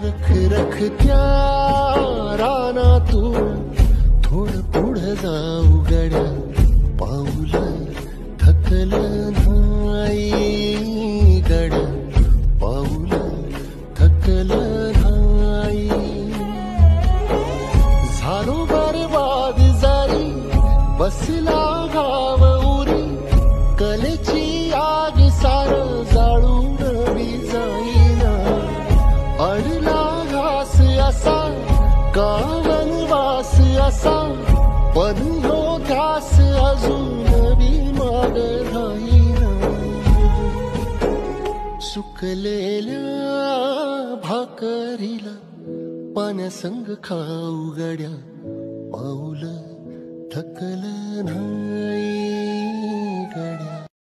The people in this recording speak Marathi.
रखरखत्या रानातून थोडं पुढं जाऊ गड्या, पाऊल थकलं नाही गड्या, पाऊल थकलं नाही. झालो बरबाद जारी बसला गाव उरी, कलेची आग सार जाळून बी जाईना. अडला घास असा का वनवास असा, पण हो घास अजून बी माग राहीना. सुकलेल्या भाकरीला पाण्यासंग खाऊ गड्या, पाऊल थकलं नाही.